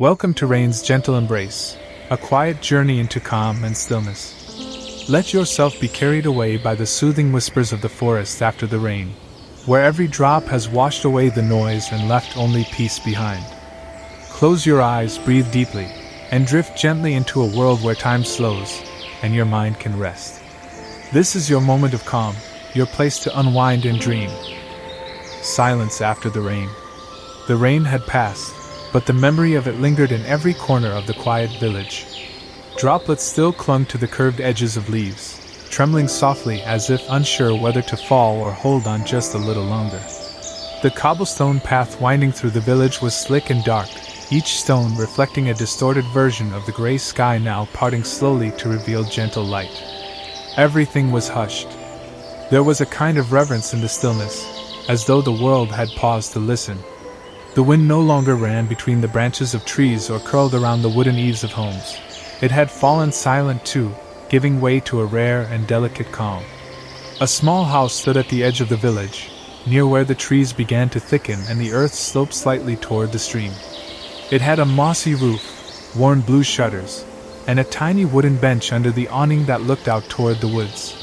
Welcome to rain's gentle embrace, a quiet journey into calm and stillness. Let yourself be carried away by the soothing whispers of the forest after the rain, where every drop has washed away the noise and left only peace behind. Close your eyes, breathe deeply, and drift gently into a world where time slows and your mind can rest. This is your moment of calm, your place to unwind and dream. Silence after the rain. The rain had passed, but the memory of it lingered in every corner of the quiet village. Droplets still clung to the curved edges of leaves, trembling softly as if unsure whether to fall or hold on just a little longer. The cobblestone path winding through the village was slick and dark, each stone reflecting a distorted version of the gray sky now parting slowly to reveal gentle light. Everything was hushed. There was a kind of reverence in the stillness, as though the world had paused to listen. The wind no longer ran between the branches of trees or curled around the wooden eaves of homes. It had fallen silent too, giving way to a rare and delicate calm. A small house stood at the edge of the village, near where the trees began to thicken and the earth sloped slightly toward the stream. It had a mossy roof, worn blue shutters, and a tiny wooden bench under the awning that looked out toward the woods.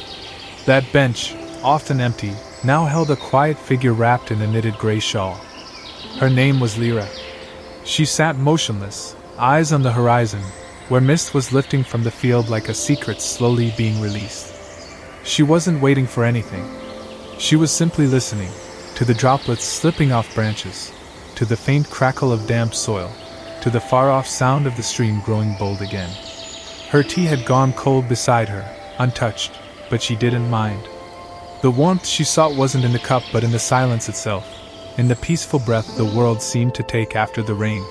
That bench, often empty, now held a quiet figure wrapped in a knitted gray shawl. Her name was Lyra. She sat motionless, eyes on the horizon, where mist was lifting from the field like a secret slowly being released. She wasn't waiting for anything. She was simply listening, to the droplets slipping off branches, to the faint crackle of damp soil, to the far-off sound of the stream growing bold again. Her tea had gone cold beside her, untouched, but she didn't mind. The warmth she sought wasn't in the cup but in the silence itself, in the peaceful breath the world seemed to take after the rain.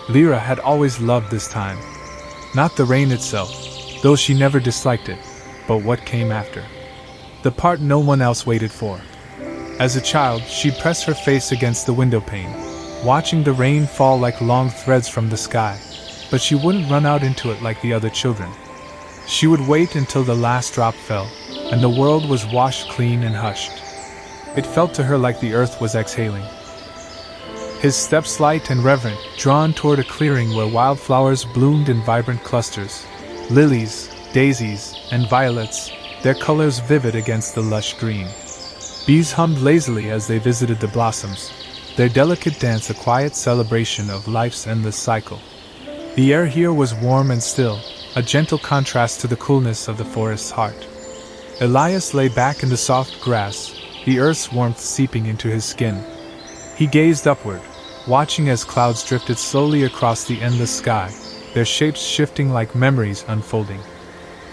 Lyra had always loved this time. Not the rain itself, though she never disliked it, but what came after. The part no one else waited for. As a child, she'd press her face against the window pane, watching the rain fall like long threads from the sky, but she wouldn't run out into it like the other children. She would wait until the last drop fell, and the world was washed clean and hushed. It felt to her like the earth was exhaling. His steps light and reverent, drawn toward a clearing where wildflowers bloomed in vibrant clusters. Lilies, daisies, and violets, their colors vivid against the lush green. Bees hummed lazily as they visited the blossoms, their delicate dance a quiet celebration of life's endless cycle. The air here was warm and still, a gentle contrast to the coolness of the forest's heart. Elias lay back in the soft grass, the earth's warmth seeping into his skin. He gazed upward, watching as clouds drifted slowly across the endless sky, their shapes shifting like memories unfolding.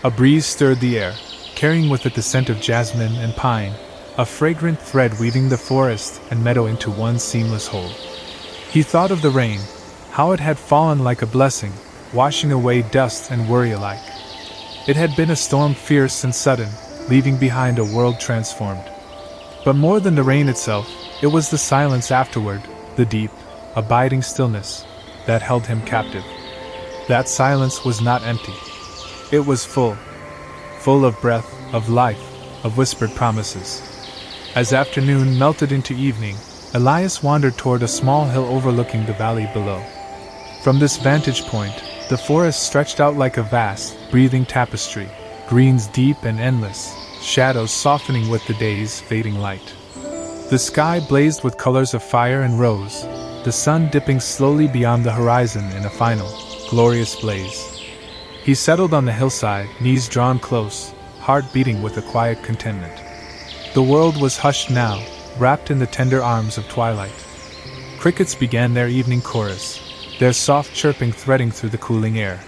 A breeze stirred the air, carrying with it the scent of jasmine and pine, a fragrant thread weaving the forest and meadow into one seamless whole. He thought of the rain, how it had fallen like a blessing, washing away dust and worry alike. It had been a storm fierce and sudden, leaving behind a world transformed. But more than the rain itself, it was the silence afterward, the deep, abiding stillness, that held him captive. That silence was not empty. It was full of breath, of life, of whispered promises. As afternoon melted into evening, Elias wandered toward a small hill overlooking the valley below. From this vantage point, the forest stretched out like a vast, breathing tapestry, greens deep and endless, shadows softening with the day's fading light. The sky blazed with colors of fire and rose, the sun dipping slowly beyond the horizon in a final, glorious blaze. He settled on the hillside, knees drawn close, heart beating with a quiet contentment. The world was hushed now, wrapped in the tender arms of twilight. Crickets began their evening chorus, their soft chirping threading through the cooling air.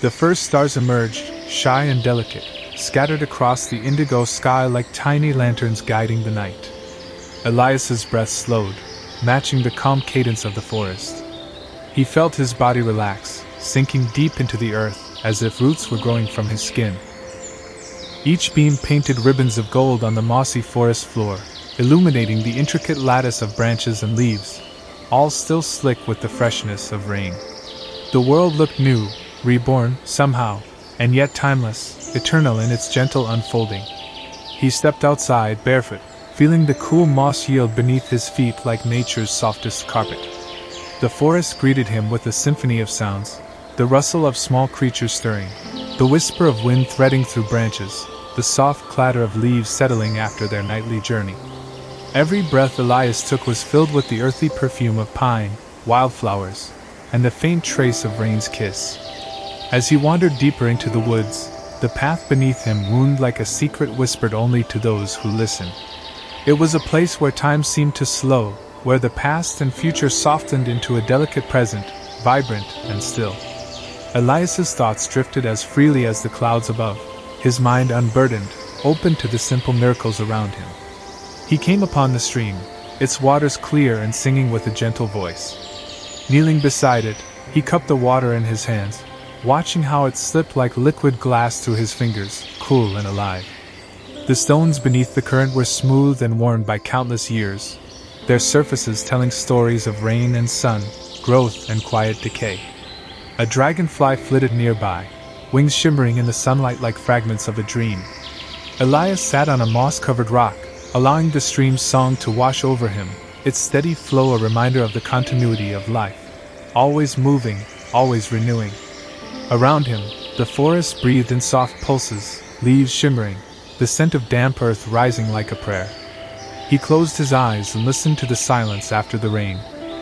The first stars emerged, shy and delicate, scattered across the indigo sky like tiny lanterns guiding the night. Elias's breath slowed, matching the calm cadence of the forest. He felt his body relax, sinking deep into the earth, as if roots were growing from his skin. Each beam painted ribbons of gold on the mossy forest floor, illuminating the intricate lattice of branches and leaves, all still slick with the freshness of rain. The world looked new, reborn, somehow, and yet timeless, eternal in its gentle unfolding. He stepped outside, barefoot, feeling the cool moss yield beneath his feet like nature's softest carpet. The forest greeted him with a symphony of sounds, the rustle of small creatures stirring, the whisper of wind threading through branches, the soft clatter of leaves settling after their nightly journey. Every breath Elias took was filled with the earthy perfume of pine, wildflowers, and the faint trace of rain's kiss. As he wandered deeper into the woods, the path beneath him wound like a secret whispered only to those who listen. It was a place where time seemed to slow, where the past and future softened into a delicate present, vibrant and still. Elias's thoughts drifted as freely as the clouds above, his mind unburdened, open to the simple miracles around him. He came upon the stream, its waters clear and singing with a gentle voice. Kneeling beside it, he cupped the water in his hands, watching how it slipped like liquid glass through his fingers, cool and alive. The stones beneath the current were smooth and worn by countless years, their surfaces telling stories of rain and sun, growth and quiet decay. A dragonfly flitted nearby, wings shimmering in the sunlight like fragments of a dream. Elias sat on a moss-covered rock, allowing the stream's song to wash over him, its steady flow a reminder of the continuity of life, always moving, always renewing. Around him, the forest breathed in soft pulses, leaves shimmering, the scent of damp earth rising like a prayer. He closed his eyes and listened to the silence after the rain,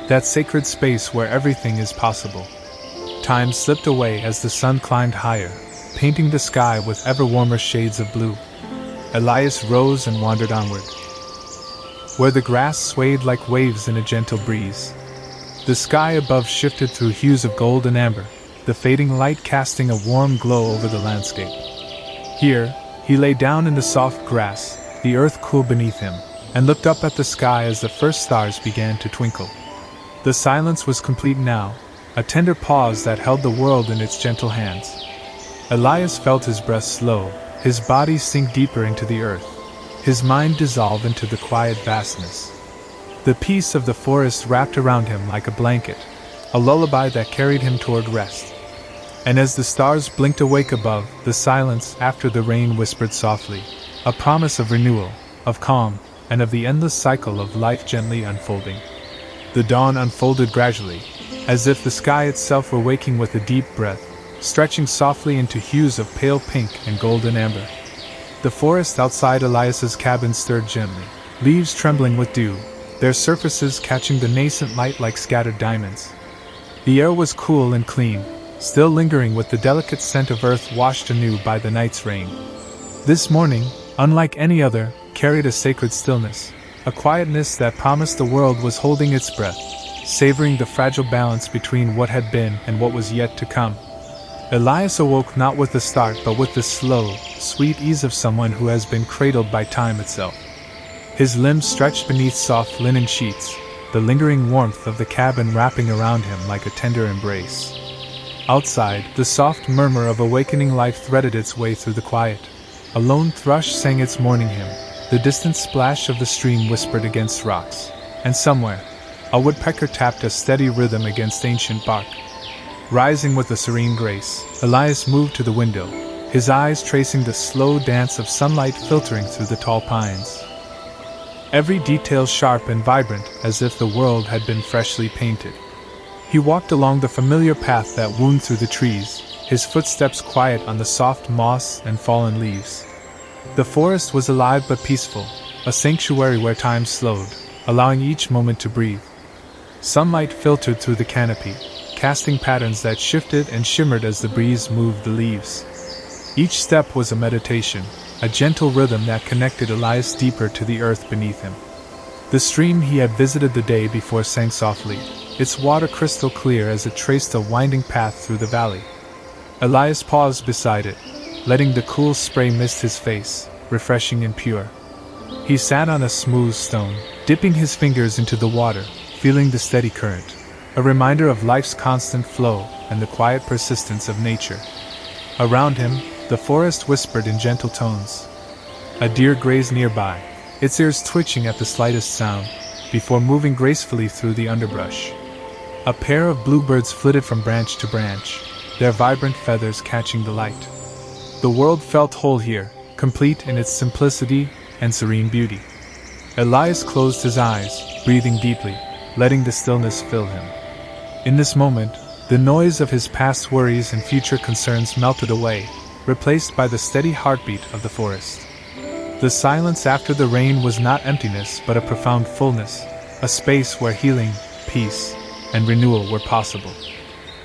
that sacred space where everything is possible. Time slipped away as the sun climbed higher, painting the sky with ever warmer shades of blue. Elias rose and wandered onward, where the grass swayed like waves in a gentle breeze. The sky above shifted through hues of gold and amber, the fading light casting a warm glow over the landscape. Here, he lay down in the soft grass, the earth cool beneath him, and looked up at the sky as the first stars began to twinkle. The silence was complete now, a tender pause that held the world in its gentle hands. Elias felt his breath slow, his body sink deeper into the earth, his mind dissolve into the quiet vastness. The peace of the forest wrapped around him like a blanket, a lullaby that carried him toward rest. And as the stars blinked awake above, the silence after the rain whispered softly, a promise of renewal, of calm, and of the endless cycle of life gently unfolding. The dawn unfolded gradually, as if the sky itself were waking with a deep breath, stretching softly into hues of pale pink and golden amber. The forest outside Elias's cabin stirred gently, leaves trembling with dew, their surfaces catching the nascent light like scattered diamonds. The air was cool and clean, still lingering with the delicate scent of earth washed anew by the night's rain. This morning, unlike any other, carried a sacred stillness, a quietness that promised the world was holding its breath, savoring the fragile balance between what had been and what was yet to come. Elias awoke not with a start but with the slow, sweet ease of someone who has been cradled by time itself. His limbs stretched beneath soft linen sheets, the lingering warmth of the cabin wrapping around him like a tender embrace. Outside, the soft murmur of awakening life threaded its way through the quiet. A lone thrush sang its morning hymn, the distant splash of the stream whispered against rocks, and somewhere, a woodpecker tapped a steady rhythm against ancient bark. Rising with a serene grace, Elias moved to the window, his eyes tracing the slow dance of sunlight filtering through the tall pines. Every detail sharp and vibrant, as if the world had been freshly painted. He walked along the familiar path that wound through the trees, his footsteps quiet on the soft moss and fallen leaves. The forest was alive but peaceful, a sanctuary where time slowed, allowing each moment to breathe. Sunlight filtered through the canopy, casting patterns that shifted and shimmered as the breeze moved the leaves. Each step was a meditation, a gentle rhythm that connected Elias deeper to the earth beneath him. The stream he had visited the day before sang softly, its water crystal clear as it traced a winding path through the valley. Elias paused beside it, letting the cool spray mist his face, refreshing and pure. He sat on a smooth stone, dipping his fingers into the water, feeling the steady current, a reminder of life's constant flow and the quiet persistence of nature. Around him, the forest whispered in gentle tones. A deer grazed nearby, its ears twitching at the slightest sound, before moving gracefully through the underbrush. A pair of bluebirds flitted from branch to branch, their vibrant feathers catching the light. The world felt whole here, complete in its simplicity and serene beauty. Elias closed his eyes, breathing deeply, letting the stillness fill him. In this moment, the noise of his past worries and future concerns melted away, replaced by the steady heartbeat of the forest. The silence after the rain was not emptiness but a profound fullness, a space where healing, peace, and renewal were possible.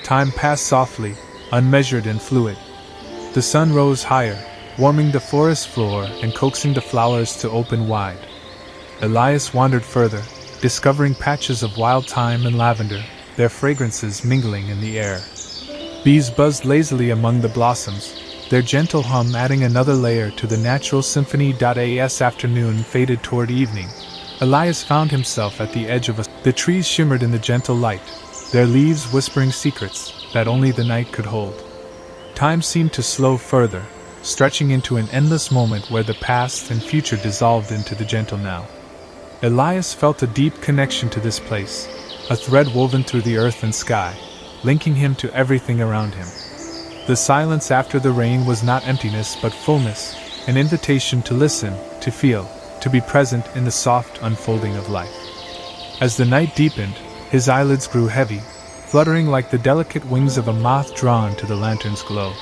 Time passed softly, unmeasured and fluid. The sun rose higher, warming the forest floor and coaxing the flowers to open wide. Elias wandered further, discovering patches of wild thyme and lavender, their fragrances mingling in the air. Bees buzzed lazily among the blossoms, their gentle hum adding another layer to the natural symphony. As afternoon faded toward evening, Elias found himself at the edge of the trees shimmered in the gentle light, their leaves whispering secrets that only the night could hold. Time seemed to slow further, stretching into an endless moment where the past and future dissolved into the gentle now. Elias felt a deep connection to this place, a thread woven through the earth and sky, linking him to everything around him. The silence after the rain was not emptiness but fullness, an invitation to listen, to feel, to be present in the soft unfolding of life. As the night deepened, his eyelids grew heavy, fluttering like the delicate wings of a moth drawn to the lantern's glow.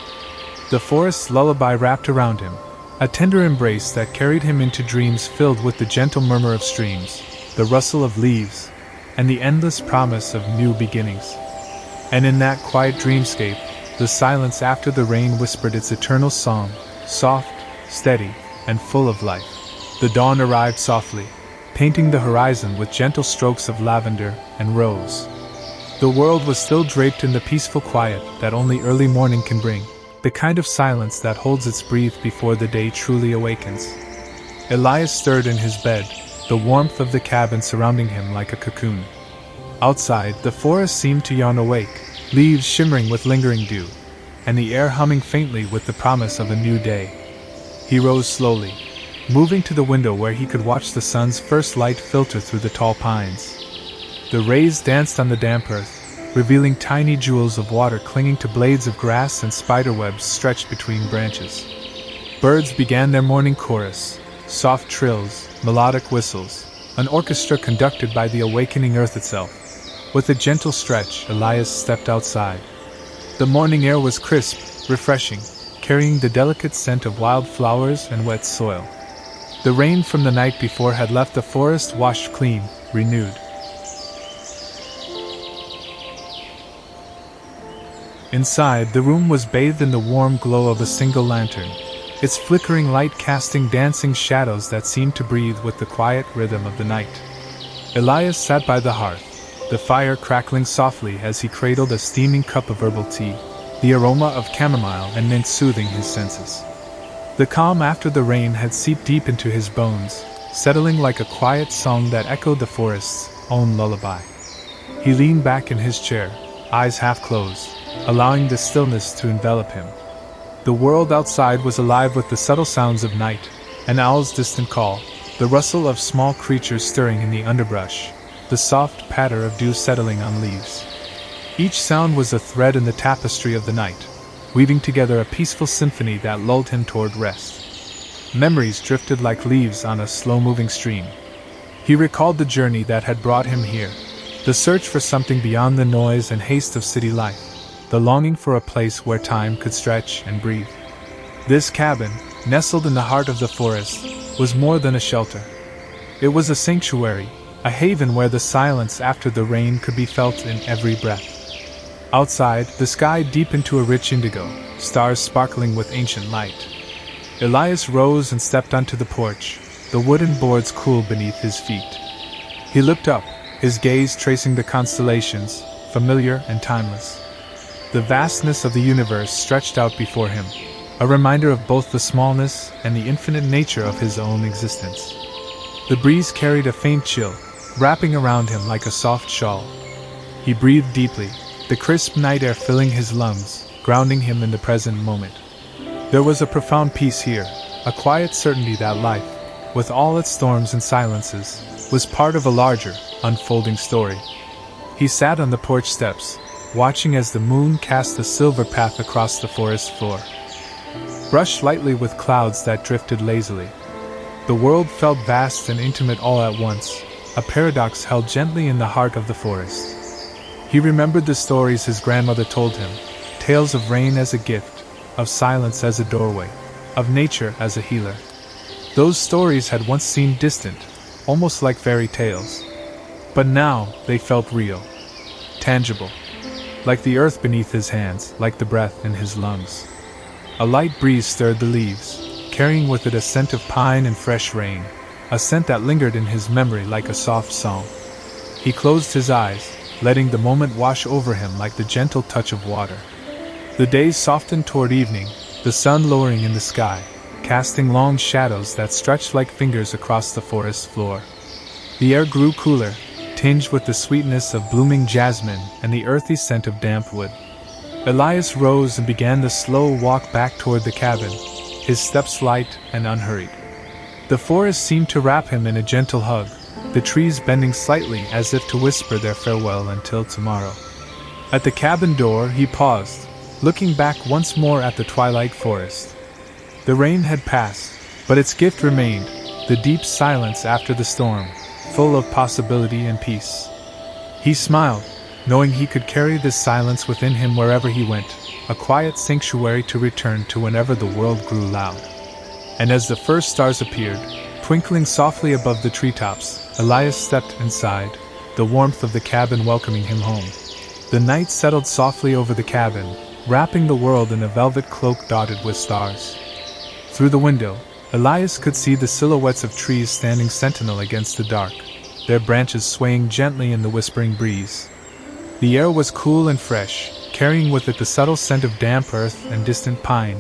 The forest's lullaby wrapped around him, a tender embrace that carried him into dreams filled with the gentle murmur of streams, the rustle of leaves, and the endless promise of new beginnings. And in that quiet dreamscape, the silence after the rain whispered its eternal song, soft, steady, and full of life. The dawn arrived softly, painting the horizon with gentle strokes of lavender and rose. The world was still draped in the peaceful quiet that only early morning can bring, the kind of silence that holds its breath before the day truly awakens. Elias stirred in his bed, the warmth of the cabin surrounding him like a cocoon. Outside, the forest seemed to yawn awake, leaves shimmering with lingering dew, and the air humming faintly with the promise of a new day. He rose slowly, moving to the window where he could watch the sun's first light filter through the tall pines. The rays danced on the damp earth, revealing tiny jewels of water clinging to blades of grass and spiderwebs stretched between branches. Birds began their morning chorus, soft trills, melodic whistles, an orchestra conducted by the awakening earth itself. With a gentle stretch, Elias stepped outside. The morning air was crisp, refreshing, carrying the delicate scent of wild flowers and wet soil. The rain from the night before had left the forest washed clean, renewed. Inside, the room was bathed in the warm glow of a single lantern, its flickering light casting dancing shadows that seemed to breathe with the quiet rhythm of the night. Elias sat by the hearth, the fire crackling softly as he cradled a steaming cup of herbal tea, the aroma of chamomile and mint soothing his senses. The calm after the rain had seeped deep into his bones, settling like a quiet song that echoed the forest's own lullaby. He leaned back in his chair, eyes half closed, allowing the stillness to envelop him. The world outside was alive with the subtle sounds of night, an owl's distant call, the rustle of small creatures stirring in the underbrush, the soft patter of dew settling on leaves. Each sound was a thread in the tapestry of the night, weaving together a peaceful symphony that lulled him toward rest. Memories drifted like leaves on a slow-moving stream. He recalled the journey that had brought him here, the search for something beyond the noise and haste of city life, the longing for a place where time could stretch and breathe. This cabin, nestled in the heart of the forest, was more than a shelter. It was a sanctuary, a haven where the silence after the rain could be felt in every breath. Outside, the sky deepened to a rich indigo, stars sparkling with ancient light. Elias rose and stepped onto the porch, the wooden boards cool beneath his feet. He looked up, his gaze tracing the constellations, familiar and timeless. The vastness of the universe stretched out before him, a reminder of both the smallness and the infinite nature of his own existence. The breeze carried a faint chill, wrapping around him like a soft shawl. He breathed deeply, the crisp night air filling his lungs, grounding him in the present moment. There was a profound peace here, a quiet certainty that life, with all its storms and silences, was part of a larger, unfolding story. He sat on the porch steps, watching as the moon cast a silver path across the forest floor, brushed lightly with clouds that drifted lazily. The world felt vast and intimate all at once, a paradox held gently in the heart of the forest. He remembered the stories his grandmother told him, tales of rain as a gift, of silence as a doorway, of nature as a healer. Those stories had once seemed distant, almost like fairy tales. But now they felt real, tangible, like the earth beneath his hands, like the breath in his lungs. A light breeze stirred the leaves, carrying with it a scent of pine and fresh rain, a scent that lingered in his memory like a soft song. He closed his eyes, letting the moment wash over him like the gentle touch of water. The days softened toward evening, the sun lowering in the sky, casting long shadows that stretched like fingers across the forest floor. The air grew cooler, tinged with the sweetness of blooming jasmine and the earthy scent of damp wood. Elias rose and began the slow walk back toward the cabin, his steps light and unhurried. The forest seemed to wrap him in a gentle hug, the trees bending slightly as if to whisper their farewell until tomorrow. At the cabin door he paused, looking back once more at the twilight forest. The rain had passed, but its gift remained, the deep silence after the storm, full of possibility and peace. He smiled, knowing he could carry this silence within him wherever he went, a quiet sanctuary to return to whenever the world grew loud. And as the first stars appeared, twinkling softly above the treetops, Elias stepped inside, the warmth of the cabin welcoming him home. The night settled softly over the cabin, wrapping the world in a velvet cloak dotted with stars. Through the window, Elias could see the silhouettes of trees standing sentinel against the dark, their branches swaying gently in the whispering breeze. The air was cool and fresh, carrying with it the subtle scent of damp earth and distant pine,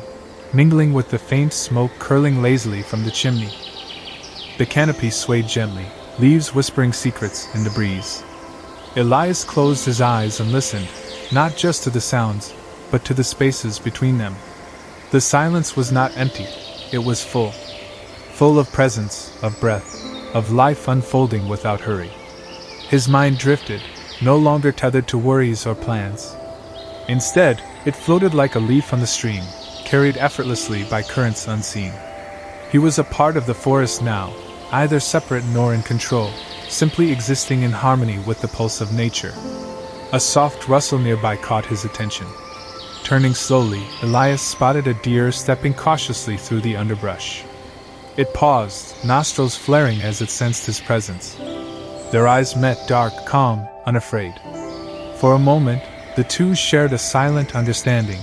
mingling with the faint smoke curling lazily from the chimney. The canopy swayed gently, leaves whispering secrets in the breeze. Elias closed his eyes and listened, not just to the sounds, but to the spaces between them. The silence was not empty, it was full. Full of presence, of breath, of life unfolding without hurry. His mind drifted, no longer tethered to worries or plans. Instead, it floated like a leaf on the stream, carried effortlessly by currents unseen. He was a part of the forest now, either separate nor in control, simply existing in harmony with the pulse of nature. A soft rustle nearby caught his attention. Turning slowly, Elias spotted a deer stepping cautiously through the underbrush. It paused, nostrils flaring as it sensed his presence. Their eyes met, dark, calm, unafraid. For a moment, the two shared a silent understanding,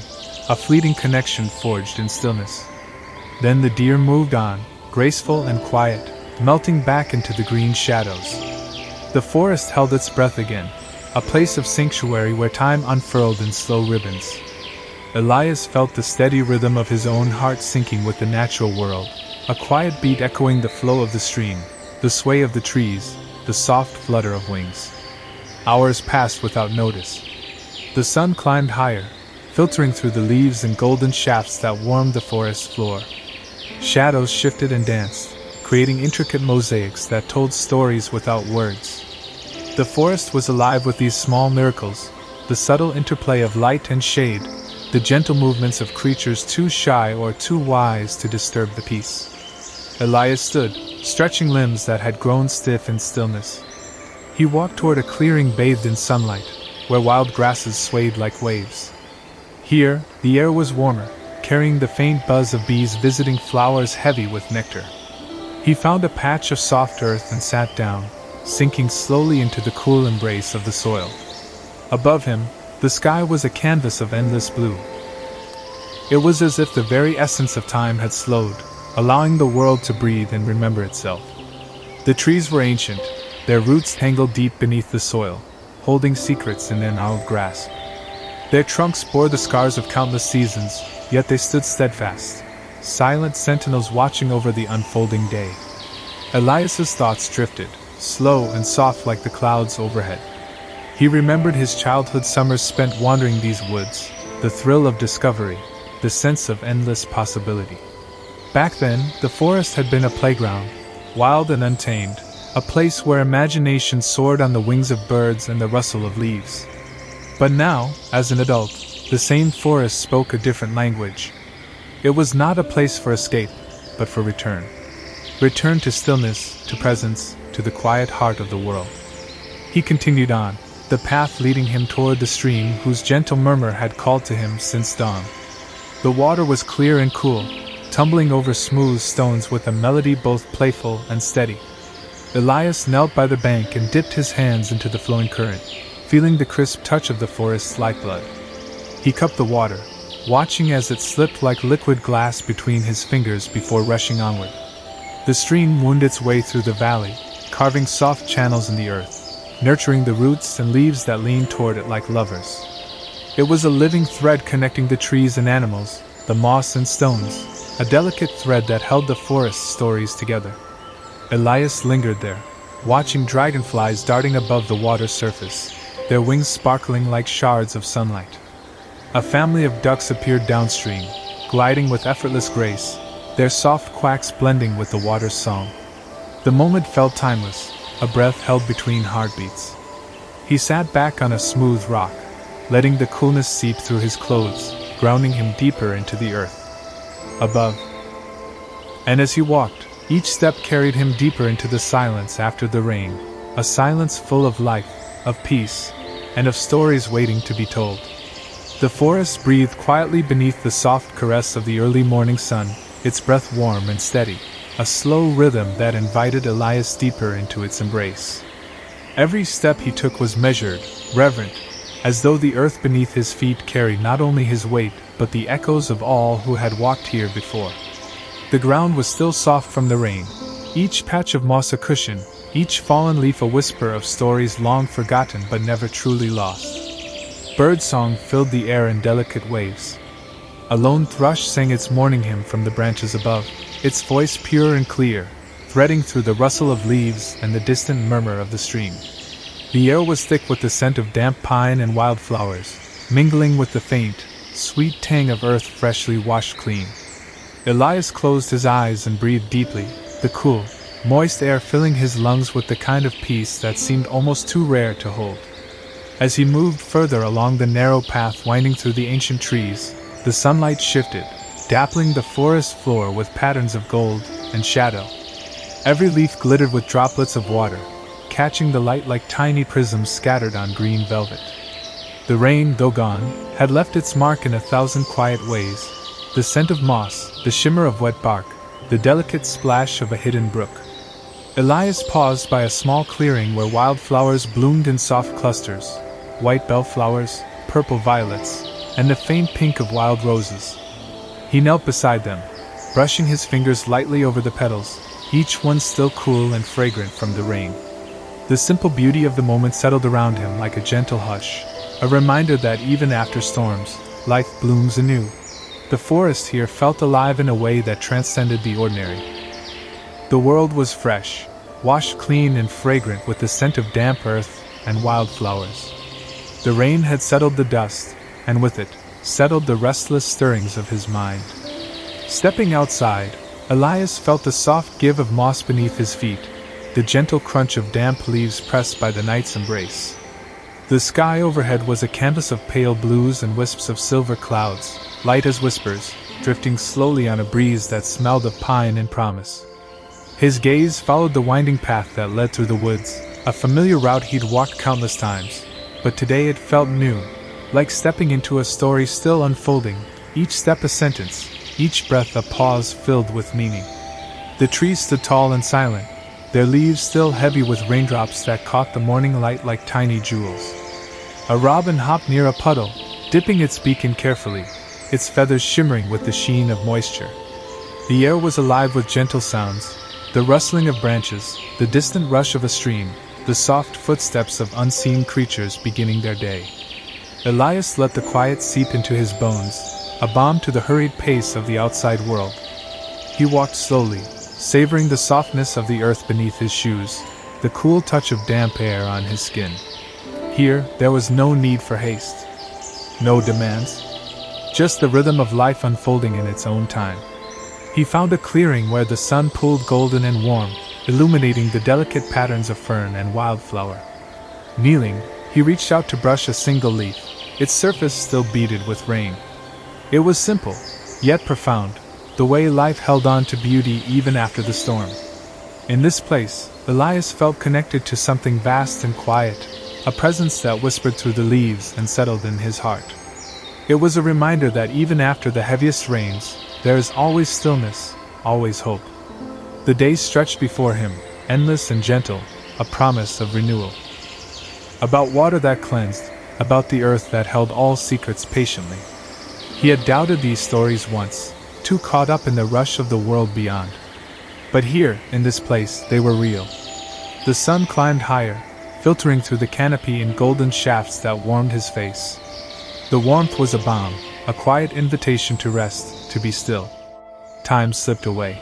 a fleeting connection forged in stillness. Then the deer moved on, graceful and quiet, melting back into the green shadows. The forest held its breath again, a place of sanctuary where time unfurled in slow ribbons. Elias felt the steady rhythm of his own heart syncing with the natural world, a quiet beat echoing the flow of the stream, the sway of the trees, the soft flutter of wings. Hours passed without notice. The sun climbed higher, filtering through the leaves in golden shafts that warmed the forest floor. Shadows shifted and danced, creating intricate mosaics that told stories without words. The forest was alive with these small miracles, the subtle interplay of light and shade, the gentle movements of creatures too shy or too wise to disturb the peace. Elias stood, stretching limbs that had grown stiff in stillness. He walked toward a clearing bathed in sunlight, where wild grasses swayed like waves. Here, the air was warmer, carrying the faint buzz of bees visiting flowers heavy with nectar. He found a patch of soft earth and sat down, sinking slowly into the cool embrace of the soil. Above him, the sky was a canvas of endless blue. It was as if the very essence of time had slowed, allowing the world to breathe and remember itself. The trees were ancient, their roots tangled deep beneath the soil, holding secrets in their gnarled grasp. Their trunks bore the scars of countless seasons, yet they stood steadfast, silent sentinels watching over the unfolding day. Elias's thoughts drifted, slow and soft like the clouds overhead. He remembered his childhood summers spent wandering these woods, the thrill of discovery, the sense of endless possibility. Back then, the forest had been a playground, wild and untamed, a place where imagination soared on the wings of birds and the rustle of leaves. But now, as an adult, the same forest spoke a different language. It was not a place for escape, but for return. Return to stillness, to presence, to the quiet heart of the world. He continued on, the path leading him toward the stream whose gentle murmur had called to him since dawn. The water was clear and cool, tumbling over smooth stones with a melody both playful and steady. Elias knelt by the bank and dipped his hands into the flowing current, feeling the crisp touch of the forest's lifeblood. He cupped the water, watching as it slipped like liquid glass between his fingers before rushing onward. The stream wound its way through the valley, carving soft channels in the earth, nurturing the roots and leaves that leaned toward it like lovers. It was a living thread connecting the trees and animals, the moss and stones, a delicate thread that held the forest's stories together. Elias lingered there, watching dragonflies darting above the water's surface, their wings sparkling like shards of sunlight. A family of ducks appeared downstream, gliding with effortless grace, their soft quacks blending with the water's song. The moment felt timeless, a breath held between heartbeats. He sat back on a smooth rock, letting the coolness seep through his clothes, grounding him deeper into the earth. Above. And as he walked, each step carried him deeper into the silence after the rain, a silence full of life, of peace, and of stories waiting to be told. The forest breathed quietly beneath the soft caress of the early morning sun, its breath warm and steady, a slow rhythm that invited Elias deeper into its embrace. Every step he took was measured, reverent, as though the earth beneath his feet carried not only his weight, but the echoes of all who had walked here before. The ground was still soft from the rain, each patch of moss a cushion, each fallen leaf a whisper of stories long forgotten but never truly lost. Birdsong filled the air in delicate waves. A lone thrush sang its morning hymn from the branches above, its voice pure and clear, threading through the rustle of leaves and the distant murmur of the stream. The air was thick with the scent of damp pine and wildflowers, mingling with the faint, sweet tang of earth freshly washed clean. Elias closed his eyes and breathed deeply, the cool, moist air filling his lungs with the kind of peace that seemed almost too rare to hold. As he moved further along the narrow path winding through the ancient trees, the sunlight shifted, dappling the forest floor with patterns of gold and shadow. Every leaf glittered with droplets of water, catching the light like tiny prisms scattered on green velvet. The rain, though gone, had left its mark in 1,000 quiet ways, the scent of moss, the shimmer of wet bark, the delicate splash of a hidden brook. Elias paused by a small clearing where wildflowers bloomed in soft clusters, white bellflowers, purple violets, and the faint pink of wild roses. He knelt beside them, brushing his fingers lightly over the petals, each one still cool and fragrant from the rain. The simple beauty of the moment settled around him like a gentle hush, a reminder that even after storms, life blooms anew. The forest here felt alive in a way that transcended the ordinary. The world was fresh, washed clean and fragrant with the scent of damp earth and wildflowers. The rain had settled the dust, and with it, settled the restless stirrings of his mind. Stepping outside, Elias felt the soft give of moss beneath his feet, the gentle crunch of damp leaves pressed by the night's embrace. The sky overhead was a canvas of pale blues and wisps of silver clouds, light as whispers, drifting slowly on a breeze that smelled of pine and promise. His gaze followed the winding path that led through the woods, a familiar route he'd walked countless times, but today it felt new, like stepping into a story still unfolding, each step a sentence, each breath a pause filled with meaning. The trees stood tall and silent, their leaves still heavy with raindrops that caught the morning light like tiny jewels. A robin hopped near a puddle, dipping its beak in carefully, its feathers shimmering with the sheen of moisture. The air was alive with gentle sounds, the rustling of branches, the distant rush of a stream, the soft footsteps of unseen creatures beginning their day. Elias let the quiet seep into his bones, a balm to the hurried pace of the outside world. He walked slowly, savoring the softness of the earth beneath his shoes, the cool touch of damp air on his skin. Here, there was no need for haste. No demands. Just the rhythm of life unfolding in its own time. He found a clearing where the sun pooled golden and warm, illuminating the delicate patterns of fern and wildflower. Kneeling, he reached out to brush a single leaf, its surface still beaded with rain. It was simple, yet profound, the way life held on to beauty even after the storm. In this place, Elias felt connected to something vast and quiet, a presence that whispered through the leaves and settled in his heart. It was a reminder that even after the heaviest rains, there is always stillness, always hope. The days stretched before him, endless and gentle, a promise of renewal. About water that cleansed, about the earth that held all secrets patiently. He had doubted these stories once, too caught up in the rush of the world beyond. But here, in this place, they were real. The sun climbed higher, filtering through the canopy in golden shafts that warmed his face. The warmth was a balm, a quiet invitation to rest, to be still. Time slipped away.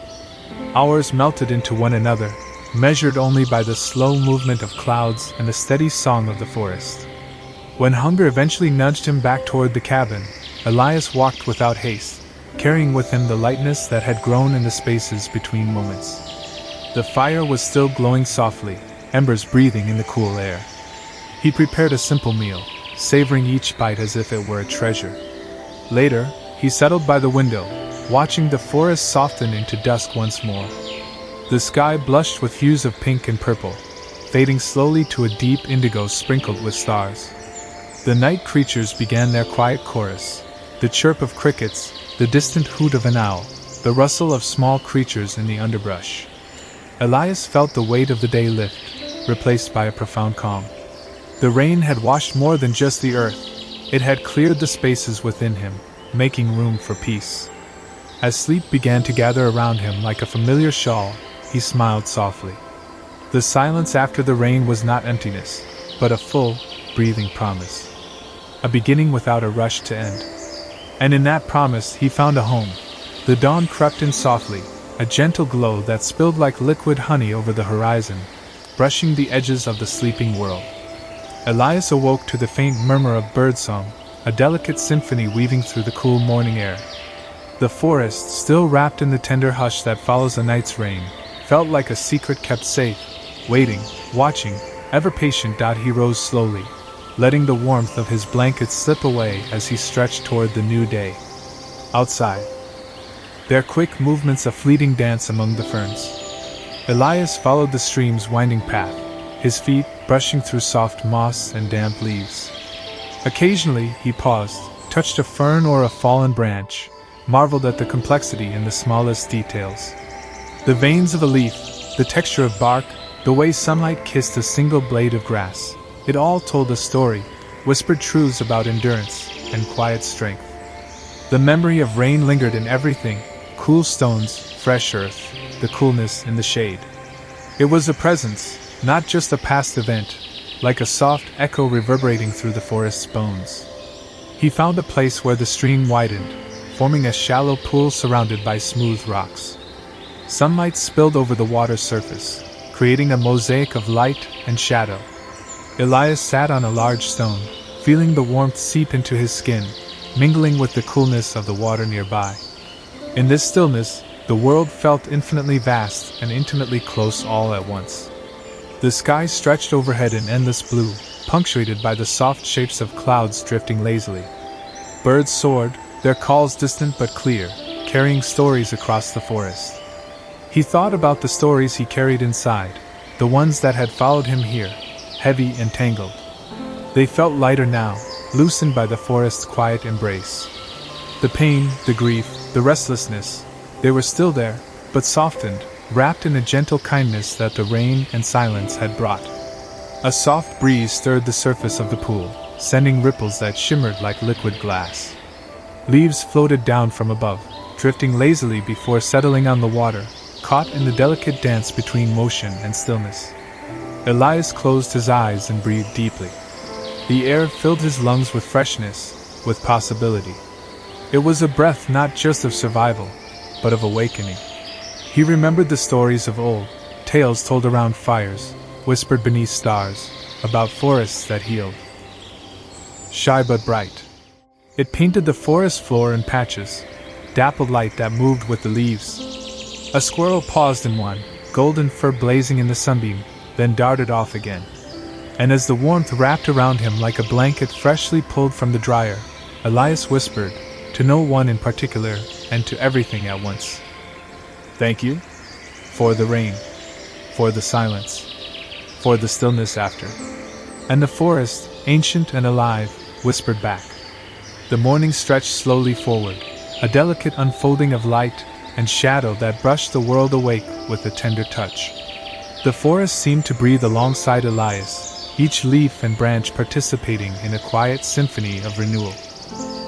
Hours melted into one another, measured only by the slow movement of clouds and the steady song of the forest. When hunger eventually nudged him back toward the cabin, Elias walked without haste, carrying with him the lightness that had grown in the spaces between moments. The fire was still glowing softly, embers breathing in the cool air. He prepared a simple meal, savoring each bite as if it were a treasure. Later, he settled by the window, watching the forest soften into dusk once more. The sky blushed with hues of pink and purple, fading slowly to a deep indigo sprinkled with stars. The night creatures began their quiet chorus, the chirp of crickets, the distant hoot of an owl, the rustle of small creatures in the underbrush. Elias felt the weight of the day lift, replaced by a profound calm. The rain had washed more than just the earth, it had cleared the spaces within him, making room for peace. As sleep began to gather around him like a familiar shawl, he smiled softly. The silence after the rain was not emptiness, but a full, breathing promise. A beginning without a rush to end. And in that promise he found a home. The dawn crept in softly, a gentle glow that spilled like liquid honey over the horizon, brushing the edges of the sleeping world. Elias awoke to the faint murmur of birdsong, a delicate symphony weaving through the cool morning air. The forest, still wrapped in the tender hush that follows a night's rain, felt like a secret kept safe, waiting, watching, ever patient. He rose slowly, letting the warmth of his blanket slip away as he stretched toward the new day. Outside, their quick movements a fleeting dance among the ferns. Elias followed the stream's winding path, his feet brushing through soft moss and damp leaves. Occasionally he paused, touched a fern or a fallen branch, marveled at the complexity in the smallest details. The veins of a leaf, the texture of bark, the way sunlight kissed a single blade of grass. It all told a story, whispered truths about endurance and quiet strength. The memory of rain lingered in everything, cool stones, fresh earth, the coolness in the shade. It was a presence, not just a past event, like a soft echo reverberating through the forest's bones. He found a place where the stream widened, forming a shallow pool surrounded by smooth rocks. Sunlight spilled over the water's surface, creating a mosaic of light and shadow. Elias sat on a large stone, feeling the warmth seep into his skin, mingling with the coolness of the water nearby. In this stillness, the world felt infinitely vast and intimately close all at once. The sky stretched overhead in endless blue, punctuated by the soft shapes of clouds drifting lazily. Birds soared, their calls distant but clear, carrying stories across the forest. He thought about the stories he carried inside, the ones that had followed him here, heavy and tangled. They felt lighter now, loosened by the forest's quiet embrace. The pain, the grief, the restlessness, they were still there, but softened, wrapped in a gentle kindness that the rain and silence had brought. A soft breeze stirred the surface of the pool, sending ripples that shimmered like liquid glass. Leaves floated down from above, drifting lazily before settling on the water, caught in the delicate dance between motion and stillness. Elias closed his eyes and breathed deeply. The air filled his lungs with freshness, with possibility. It was a breath not just of survival, but of awakening. He remembered the stories of old, tales told around fires, whispered beneath stars, about forests that healed. Shy but bright. It painted the forest floor in patches, dappled light that moved with the leaves. A squirrel paused in one, golden fur blazing in the sunbeam, then darted off again. And as the warmth wrapped around him like a blanket freshly pulled from the dryer, Elias whispered, to no one in particular, and to everything at once. Thank you for the rain, for the silence, for the stillness after. And the forest, ancient and alive, whispered back. The morning stretched slowly forward, a delicate unfolding of light and shadow that brushed the world awake with a tender touch. The forest seemed to breathe alongside Elias, each leaf and branch participating in a quiet symphony of renewal.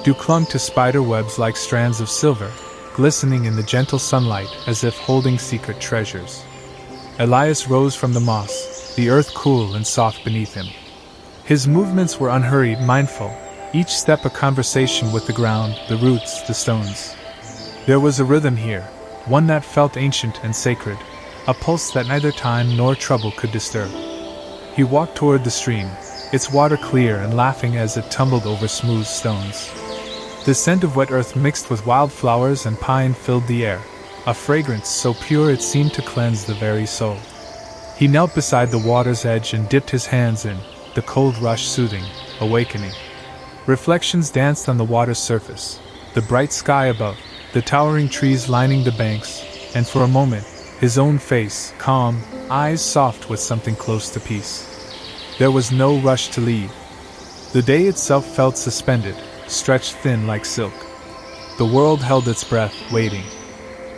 Dew clung to spider webs like strands of silver, glistening in the gentle sunlight as if holding secret treasures. Elias rose from the moss, the earth cool and soft beneath him. His movements were unhurried, mindful, each step a conversation with the ground, the roots, the stones. There was a rhythm here, one that felt ancient and sacred, a pulse that neither time nor trouble could disturb. He walked toward the stream, its water clear and laughing as it tumbled over smooth stones. The scent of wet earth mixed with wildflowers and pine filled the air, a fragrance so pure it seemed to cleanse the very soul. He knelt beside the water's edge and dipped his hands in, the cold rush soothing, awakening. Reflections danced on the water's surface, the bright sky above, the towering trees lining the banks, and for a moment, his own face, calm, eyes soft with something close to peace. There was no rush to leave. The day itself felt suspended, stretched thin like silk. The world held its breath, waiting.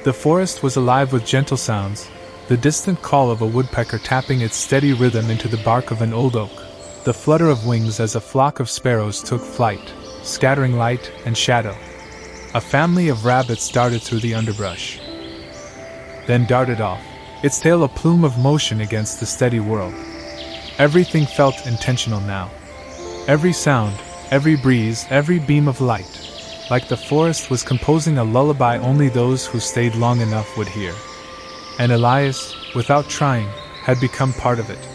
The forest was alive with gentle sounds, the distant call of a woodpecker tapping its steady rhythm into the bark of an old oak, the flutter of wings as a flock of sparrows took flight, scattering light and shadow. A family of rabbits darted through the underbrush, then darted off, its tail a plume of motion against the steady world. Everything felt intentional now. Every sound, every breeze, every beam of light, like the forest was composing a lullaby only those who stayed long enough would hear. And Elias, without trying, had become part of it.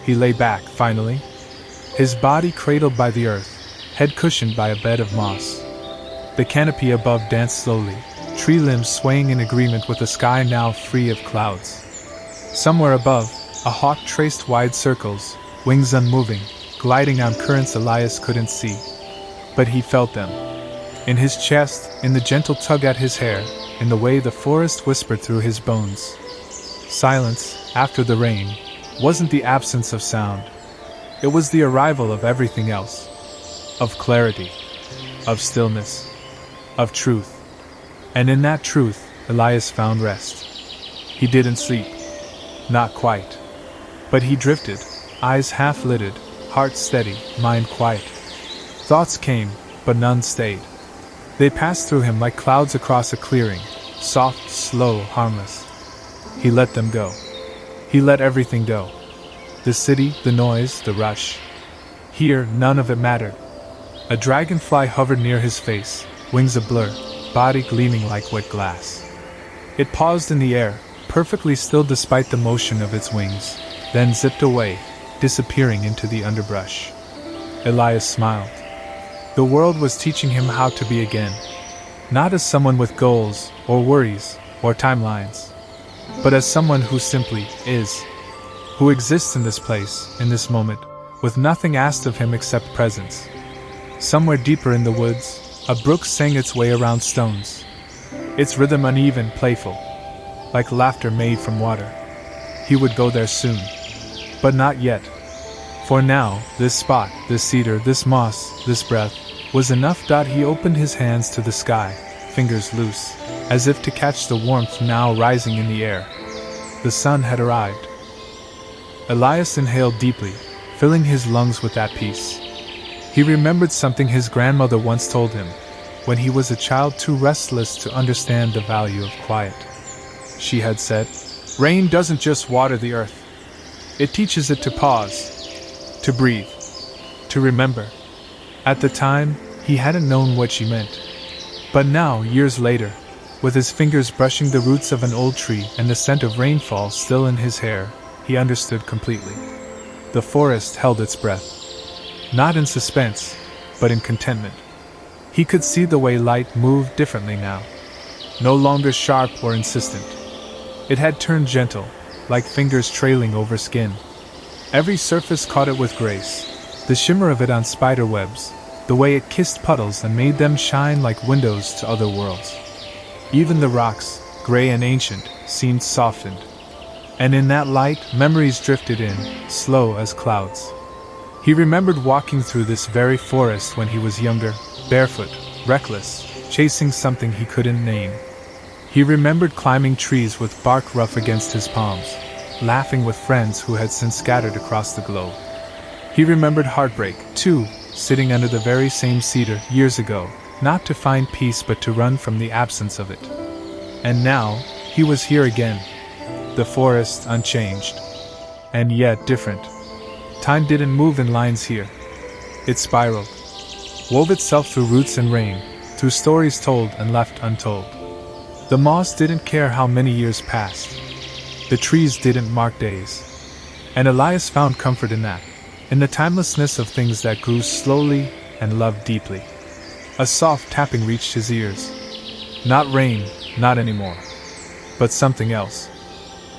He lay back, finally, his body cradled by the earth, head cushioned by a bed of moss. The canopy above danced slowly, tree limbs swaying in agreement with a sky now free of clouds. Somewhere above, a hawk traced wide circles, wings unmoving, gliding on currents Elias couldn't see. But he felt them. In his chest, in the gentle tug at his hair, in the way the forest whispered through his bones. Silence, after the rain, wasn't the absence of sound. It was the arrival of everything else. Of clarity. Of stillness. Of truth. And in that truth, Elias found rest. He didn't sleep. Not quite. But he drifted, eyes half-lidded, heart steady, mind quiet. Thoughts came, but none stayed. They passed through him like clouds across a clearing, soft, slow, harmless. He let them go. He let everything go. The city, the noise, the rush. Here, none of it mattered. A dragonfly hovered near his face, wings a blur, body gleaming like wet glass. It paused in the air, perfectly still despite the motion of its wings, then zipped away, disappearing into the underbrush. Elias smiled. The world was teaching him how to be again, not as someone with goals, or worries, or timelines, but as someone who simply is, who exists in this place, in this moment, with nothing asked of him except presence. Somewhere deeper in the woods, a brook sang its way around stones, its rhythm uneven, playful, like laughter made from water. He would go there soon, but not yet. For now, this spot, this cedar, this moss, this breath, was enough. He opened his hands to the sky, fingers loose, as if to catch the warmth now rising in the air. The sun had arrived. Elias inhaled deeply, filling his lungs with that peace. He remembered something his grandmother once told him, when he was a child too restless to understand the value of quiet. She had said, "Rain doesn't just water the earth. It teaches it to pause, to breathe, to remember." At the time, he hadn't known what she meant. But now, years later, with his fingers brushing the roots of an old tree and the scent of rainfall still in his hair, he understood completely. The forest held its breath. Not in suspense, but in contentment. He could see the way light moved differently now. No longer sharp or insistent. It had turned gentle, like fingers trailing over skin. Every surface caught it with grace, the shimmer of it on spider webs, the way it kissed puddles and made them shine like windows to other worlds. Even the rocks, gray and ancient, seemed softened. And in that light, memories drifted in, slow as clouds. He remembered walking through this very forest when he was younger, barefoot, reckless, chasing something he couldn't name. He remembered climbing trees with bark rough against his palms, laughing with friends who had since scattered across the globe. He remembered heartbreak, too, sitting under the very same cedar years ago, not to find peace but to run from the absence of it. And now, he was here again. The forest unchanged. And yet different. Time didn't move in lines here. It spiraled. Wove itself through roots and rain, through stories told and left untold. The moss didn't care how many years passed. The trees didn't mark days. And Elias found comfort in that, in the timelessness of things that grew slowly and loved deeply. A soft tapping reached his ears. Not rain, not anymore. But something else.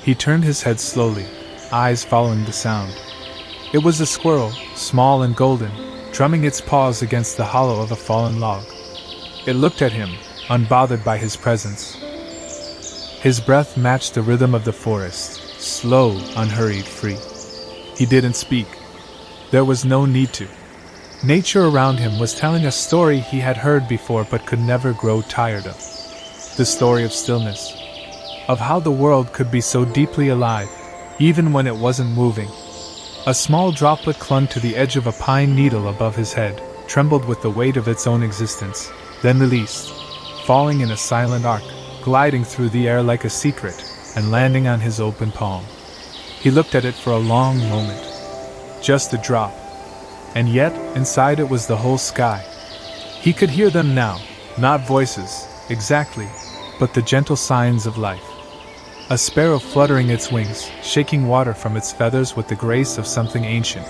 He turned his head slowly, eyes following the sound. It was a squirrel, small and golden, drumming its paws against the hollow of a fallen log. It looked at him, unbothered by his presence. His breath matched the rhythm of the forest, slow, unhurried, free. He didn't speak. There was no need to. Nature around him was telling a story he had heard before but could never grow tired of. The story of stillness. Of how the world could be so deeply alive, even when it wasn't moving. A small droplet clung to the edge of a pine needle above his head, trembled with the weight of its own existence, then released, falling in a silent arc, gliding through the air like a secret, and landing on his open palm. He looked at it for a long moment. Just a drop. And yet, inside it was the whole sky. He could hear them now, not voices, exactly, but the gentle signs of life. A sparrow fluttering its wings, shaking water from its feathers with the grace of something ancient.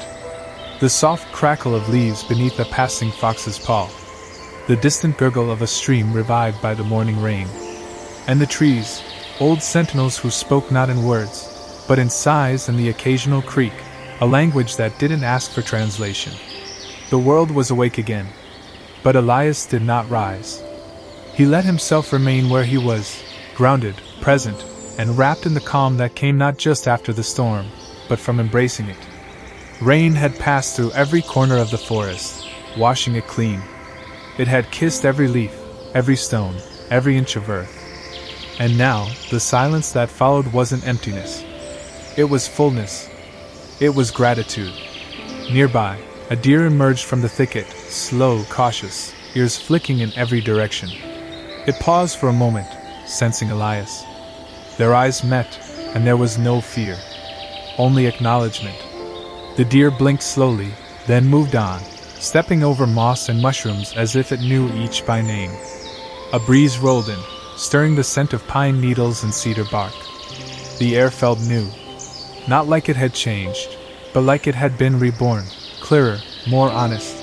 The soft crackle of leaves beneath a passing fox's paw. The distant gurgle of a stream revived by the morning rain. And the trees, old sentinels who spoke not in words, but in sighs and the occasional creak, a language that didn't ask for translation. The world was awake again. But Elias did not rise. He let himself remain where he was, grounded, present, and wrapped in the calm that came not just after the storm, but from embracing it. Rain had passed through every corner of the forest, washing it clean. It had kissed every leaf, every stone, every inch of earth. And now, the silence that followed wasn't emptiness. It was fullness. It was gratitude. Nearby, a deer emerged from the thicket, slow, cautious, ears flicking in every direction. It paused for a moment, sensing Elias. Their eyes met, and there was no fear. Only acknowledgement. The deer blinked slowly, then moved on, stepping over moss and mushrooms as if it knew each by name. A breeze rolled in, stirring the scent of pine needles and cedar bark. The air felt new. Not like it had changed, but like it had been reborn, clearer, more honest.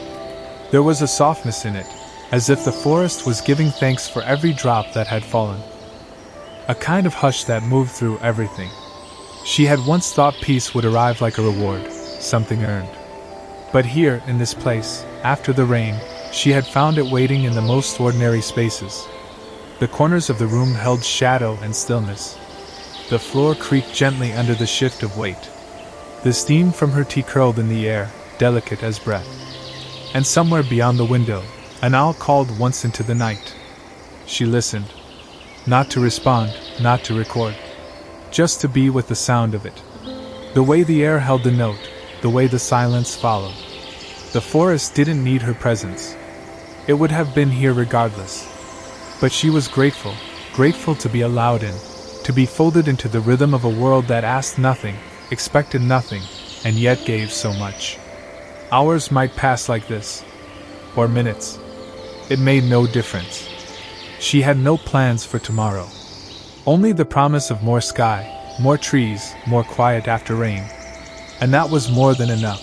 There was a softness in it, as if the forest was giving thanks for every drop that had fallen. A kind of hush that moved through everything. She had once thought peace would arrive like a reward, something earned. But here, in this place, after the rain, she had found it waiting in the most ordinary spaces. The corners of the room held shadow and stillness. The floor creaked gently under the shift of weight. The steam from her tea curled in the air, delicate as breath. And somewhere beyond the window, an owl called once into the night. She listened. Not to respond, not to record. Just to be with the sound of it. The way the air held the note, the way the silence followed. The forest didn't need her presence. It would have been here regardless. But she was grateful, grateful to be allowed in, to be folded into the rhythm of a world that asked nothing, expected nothing, and yet gave so much. Hours might pass like this. Or minutes. It made no difference. She had no plans for tomorrow. Only the promise of more sky, more trees, more quiet after rain. And that was more than enough.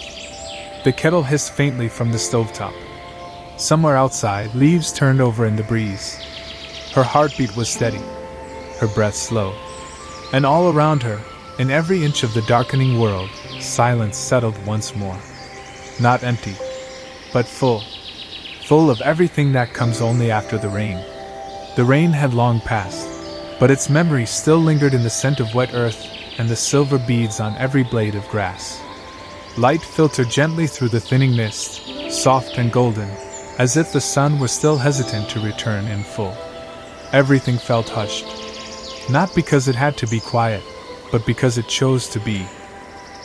The kettle hissed faintly from the stovetop. Somewhere outside, leaves turned over in the breeze. Her heartbeat was steady, her breath slow. And all around her, in every inch of the darkening world, silence settled once more. Not empty, but full. Full of everything that comes only after the rain. The rain had long passed, but its memory still lingered in the scent of wet earth and the silver beads on every blade of grass. Light filtered gently through the thinning mist, soft and golden, as if the sun were still hesitant to return in full. Everything felt hushed. Not because it had to be quiet, but because it chose to be.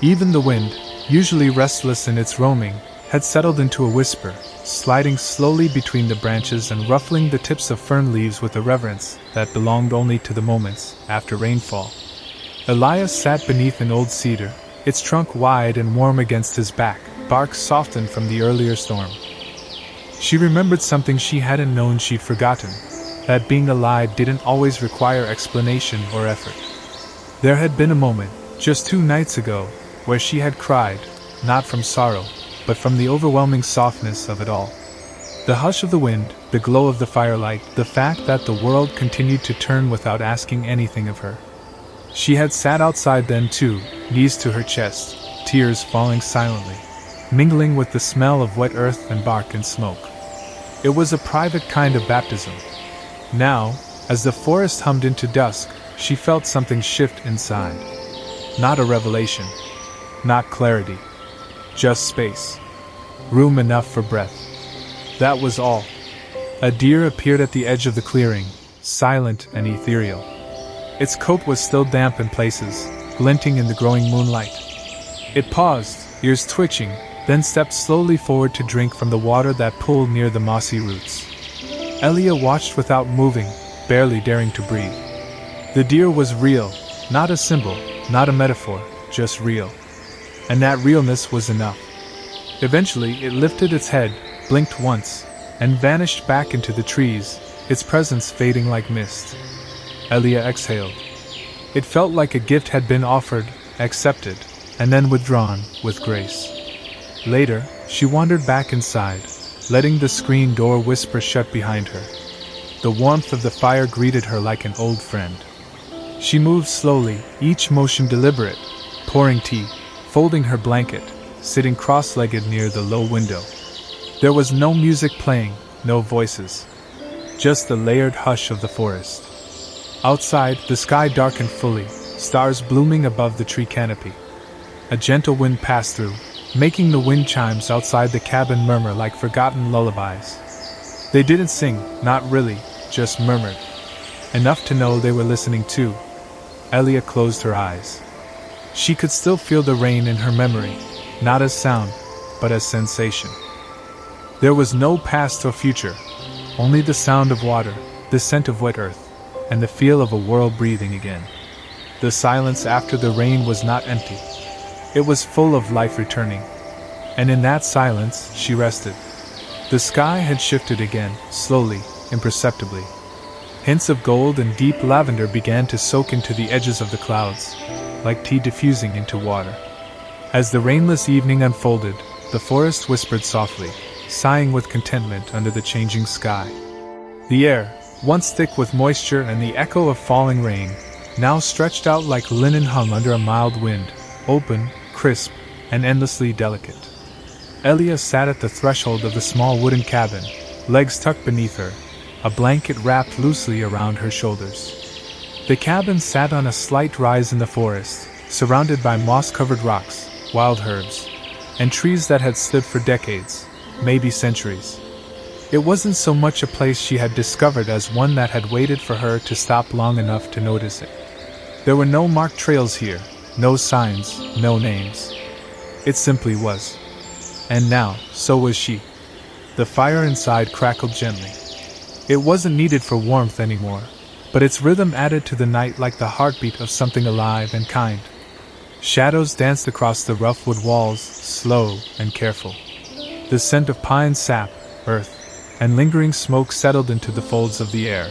Even the wind, usually restless in its roaming, had settled into a whisper, sliding slowly between the branches and ruffling the tips of fern leaves with a reverence that belonged only to the moments after rainfall. Elias sat beneath an old cedar, its trunk wide and warm against his back, bark softened from the earlier storm. She remembered something she hadn't known she'd forgotten, that being alive didn't always require explanation or effort. There had been a moment, just 2 nights ago, where she had cried, not from sorrow, but from the overwhelming softness of it all. The hush of the wind, the glow of the firelight, the fact that the world continued to turn without asking anything of her. She had sat outside then too, knees to her chest, tears falling silently, mingling with the smell of wet earth and bark and smoke. It was a private kind of baptism. Now, as the forest hummed into dusk, she felt something shift inside. Not a revelation. Not clarity. Just space. Room enough for breath. That was all. A deer appeared at the edge of the clearing, silent and ethereal. Its coat was still damp in places, glinting in the growing moonlight. It paused, ears twitching, then stepped slowly forward to drink from the water that pooled near the mossy roots. Elia watched without moving, barely daring to breathe. The deer was real, not a symbol, not a metaphor, just real. And that realness was enough. Eventually it lifted its head, blinked once, and vanished back into the trees, its presence fading like mist. Elia exhaled. It felt like a gift had been offered, accepted, and then withdrawn, with grace. Later, she wandered back inside, letting the screen door whisper shut behind her. The warmth of the fire greeted her like an old friend. She moved slowly, each motion deliberate, pouring tea, folding her blanket, sitting cross-legged near the low window. There was no music playing, no voices. Just the layered hush of the forest. Outside, the sky darkened fully, stars blooming above the tree canopy. A gentle wind passed through, making the wind chimes outside the cabin murmur like forgotten lullabies. They didn't sing, not really, just murmured. Enough to know they were listening too. Elia closed her eyes. She could still feel the rain in her memory, not as sound, but as sensation. There was no past or future, only the sound of water, the scent of wet earth, and the feel of a world breathing again. The silence after the rain was not empty. It was full of life returning. And in that silence, she rested. The sky had shifted again, slowly, imperceptibly. Hints of gold and deep lavender began to soak into the edges of the clouds, like tea diffusing into water. As the rainless evening unfolded, the forest whispered softly, sighing with contentment under the changing sky. The air, once thick with moisture and the echo of falling rain, now stretched out like linen hung under a mild wind, open, crisp, and endlessly delicate. Elia sat at the threshold of the small wooden cabin, legs tucked beneath her, a blanket wrapped loosely around her shoulders. The cabin sat on a slight rise in the forest, surrounded by moss-covered rocks, wild herbs, and trees that had stood for decades, maybe centuries. It wasn't so much a place she had discovered as one that had waited for her to stop long enough to notice it. There were no marked trails here, no signs, no names. It simply was. And now, so was she. The fire inside crackled gently. It wasn't needed for warmth anymore, but its rhythm added to the night like the heartbeat of something alive and kind. Shadows danced across the rough wood walls, slow and careful. The scent of pine sap, earth, and lingering smoke settled into the folds of the air.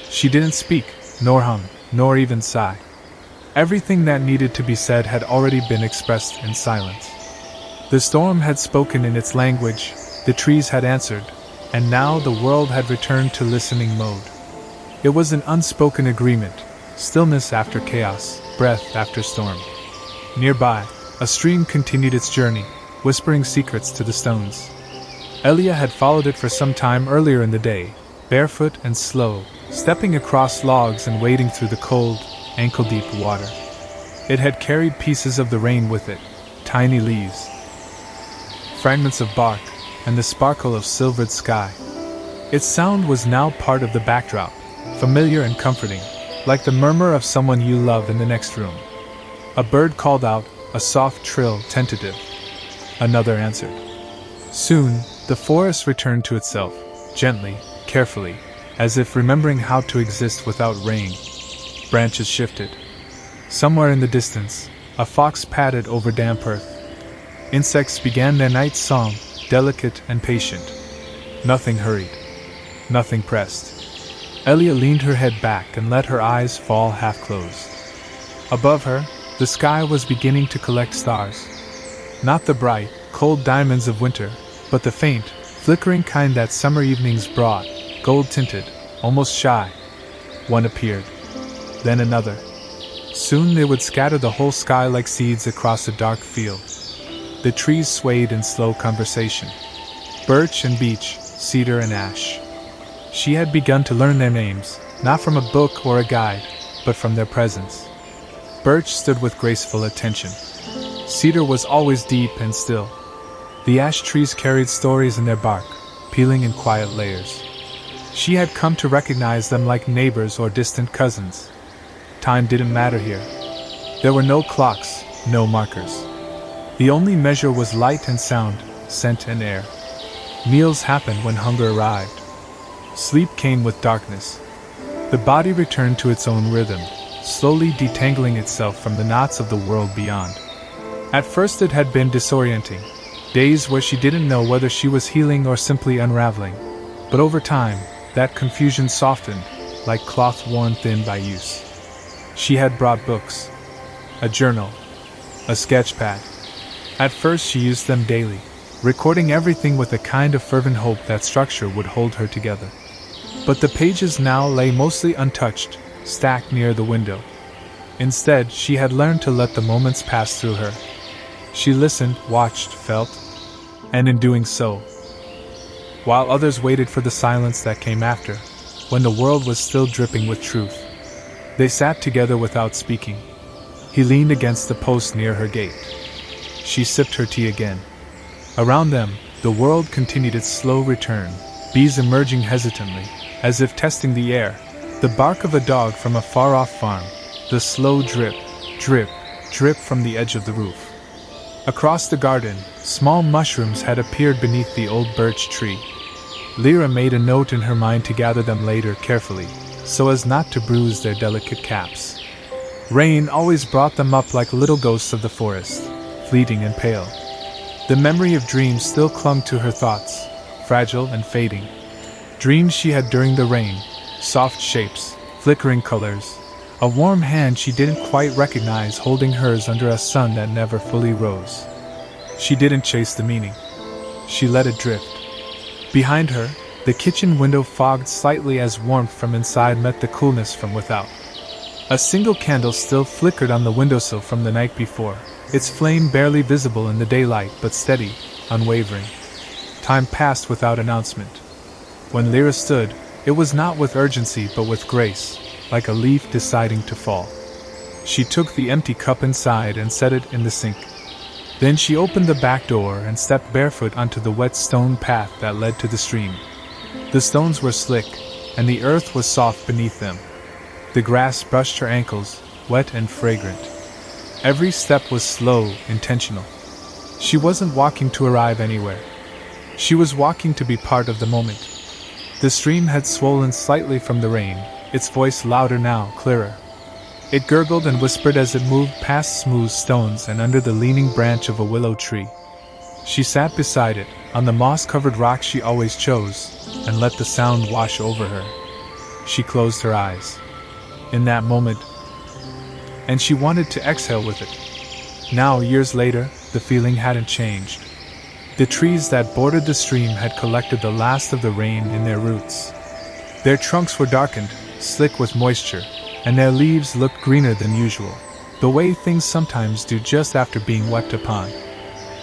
She didn't speak, nor hum, nor even sigh. Everything that needed to be said had already been expressed in silence. The storm had spoken in its language, the trees had answered, and now the world had returned to listening mode. It was an unspoken agreement, stillness after chaos, breath after storm. Nearby, a stream continued its journey, whispering secrets to the stones. Elia had followed it for some time earlier in the day, barefoot and slow, stepping across logs and wading through the cold, ankle-deep water. It had carried pieces of the rain with it, tiny leaves, fragments of bark, and the sparkle of silvered sky. Its sound was now part of the backdrop, familiar and comforting, like the murmur of someone you love in the next room. A bird called out, a soft trill, tentative. Another answered. Soon, the forest returned to itself, gently, carefully, as if remembering how to exist without rain. Branches shifted. Somewhere in the distance, a fox padded over damp earth. Insects began their night song, delicate and patient. Nothing hurried. Nothing pressed. Elia leaned her head back and let her eyes fall half-closed. Above her, the sky was beginning to collect stars. Not the bright, cold diamonds of winter, but the faint, flickering kind that summer evenings brought, gold-tinted, almost shy. One appeared. Then another. Soon they would scatter the whole sky like seeds across a dark field. The trees swayed in slow conversation. Birch and beech, cedar and ash. She had begun to learn their names, not from a book or a guide, but from their presence. Birch stood with graceful attention. Cedar was always deep and still. The ash trees carried stories in their bark, peeling in quiet layers. She had come to recognize them like neighbors or distant cousins. Time didn't matter here. There were no clocks, no markers. The only measure was light and sound, scent and air. Meals happened when hunger arrived. Sleep came with darkness. The body returned to its own rhythm, slowly detangling itself from the knots of the world beyond. At first it had been disorienting, days where she didn't know whether she was healing or simply unraveling. But over time, that confusion softened, like cloth worn thin by use. She had brought books, a journal, a sketch pad. At first she used them daily, recording everything with a kind of fervent hope that structure would hold her together. But the pages now lay mostly untouched, stacked near the window. Instead, she had learned to let the moments pass through her. She listened, watched, felt, and in doing so, while others waited for the silence that came after, when the world was still dripping with truth, they sat together without speaking. He leaned against the post near her gate. She sipped her tea again. Around them, the world continued its slow return, bees emerging hesitantly, as if testing the air, the bark of a dog from a far-off farm, the slow drip, drip, drip from the edge of the roof. Across the garden, small mushrooms had appeared beneath the old birch tree. Lyra made a note in her mind to gather them later carefully, so as not to bruise their delicate caps. Rain always brought them up like little ghosts of the forest, fleeting and pale. The memory of dreams still clung to her thoughts, fragile and fading. Dreams she had during the rain, soft shapes, flickering colors, a warm hand she didn't quite recognize holding hers under a sun that never fully rose. She didn't chase the meaning. She let it drift. Behind her, the kitchen window fogged slightly as warmth from inside met the coolness from without. A single candle still flickered on the windowsill from the night before, its flame barely visible in the daylight but steady, unwavering. Time passed without announcement. When Lyra stood, it was not with urgency but with grace, like a leaf deciding to fall. She took the empty cup inside and set it in the sink. Then she opened the back door and stepped barefoot onto the wet stone path that led to the stream. The stones were slick, and the earth was soft beneath them. The grass brushed her ankles, wet and fragrant. Every step was slow, intentional. She wasn't walking to arrive anywhere. She was walking to be part of the moment. The stream had swollen slightly from the rain, its voice louder now, clearer. It gurgled and whispered as it moved past smooth stones and under the leaning branch of a willow tree. She sat beside it, on the moss-covered rock she always chose, and let the sound wash over her. She closed her eyes. In that moment, and she wanted to exhale with it. Now, years later, the feeling hadn't changed. The trees that bordered the stream had collected the last of the rain in their roots. Their trunks were darkened, slick with moisture, and their leaves looked greener than usual, the way things sometimes do just after being wept upon.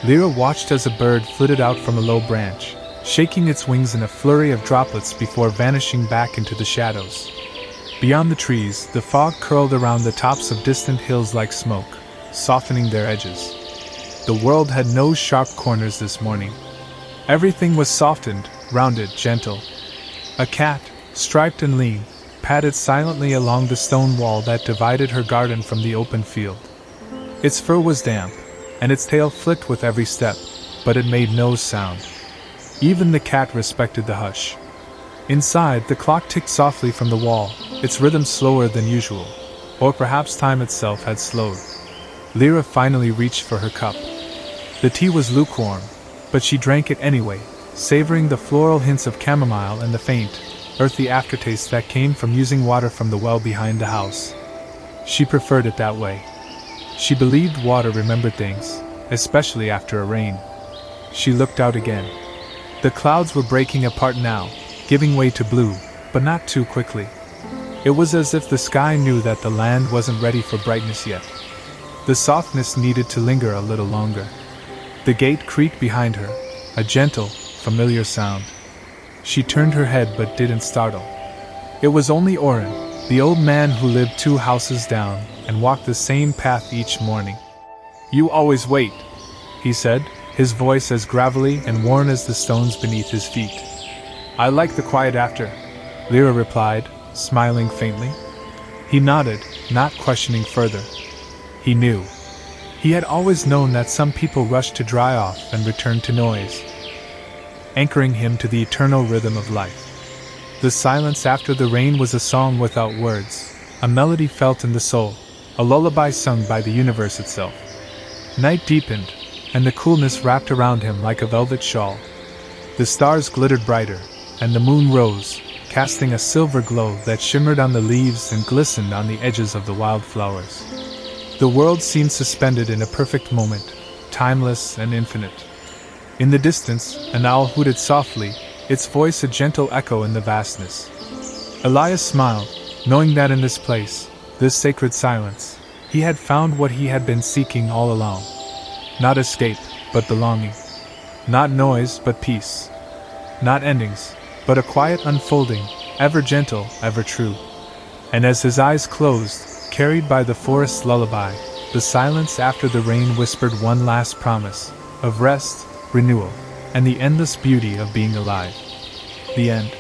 Lyra watched as a bird flitted out from a low branch, shaking its wings in a flurry of droplets before vanishing back into the shadows. Beyond the trees, the fog curled around the tops of distant hills like smoke, softening their edges. The world had no sharp corners this morning. Everything was softened, rounded, gentle. A cat, striped and lean, padded silently along the stone wall that divided her garden from the open field. Its fur was damp, and its tail flicked with every step, but it made no sound. Even the cat respected the hush. Inside, the clock ticked softly from the wall, its rhythm slower than usual, or perhaps time itself had slowed. Lyra finally reached for her cup. The tea was lukewarm, but she drank it anyway, savoring the floral hints of chamomile and the faint, earthy aftertaste that came from using water from the well behind the house. She preferred it that way. She believed water remembered things, especially after a rain. She looked out again. The clouds were breaking apart now, giving way to blue, but not too quickly. It was as if the sky knew that the land wasn't ready for brightness yet. The softness needed to linger a little longer. The gate creaked behind her, a gentle, familiar sound. She turned her head but didn't startle. It was only Oren, the old man who lived 2 houses down and walked the same path each morning. "You always wait," he said, his voice as gravelly and worn as the stones beneath his feet. "I like the quiet after," Lyra replied, smiling faintly. He nodded, not questioning further. He knew. He had always known that some people rushed to dry off and returned to noise, anchoring him to the eternal rhythm of life. The silence after the rain was a song without words, a melody felt in the soul, a lullaby sung by the universe itself. Night deepened, and the coolness wrapped around him like a velvet shawl. The stars glittered brighter, and the moon rose, casting a silver glow that shimmered on the leaves and glistened on the edges of the wildflowers. The world seemed suspended in a perfect moment, timeless and infinite. In the distance, an owl hooted softly, its voice a gentle echo in the vastness. Elias smiled, knowing that in this place, this sacred silence, he had found what he had been seeking all along. Not escape, but belonging. Not noise, but peace. Not endings, but a quiet unfolding, ever gentle, ever true. And as his eyes closed, carried by the forest's lullaby, the silence after the rain whispered one last promise, of rest, renewal, and the endless beauty of being alive. The end.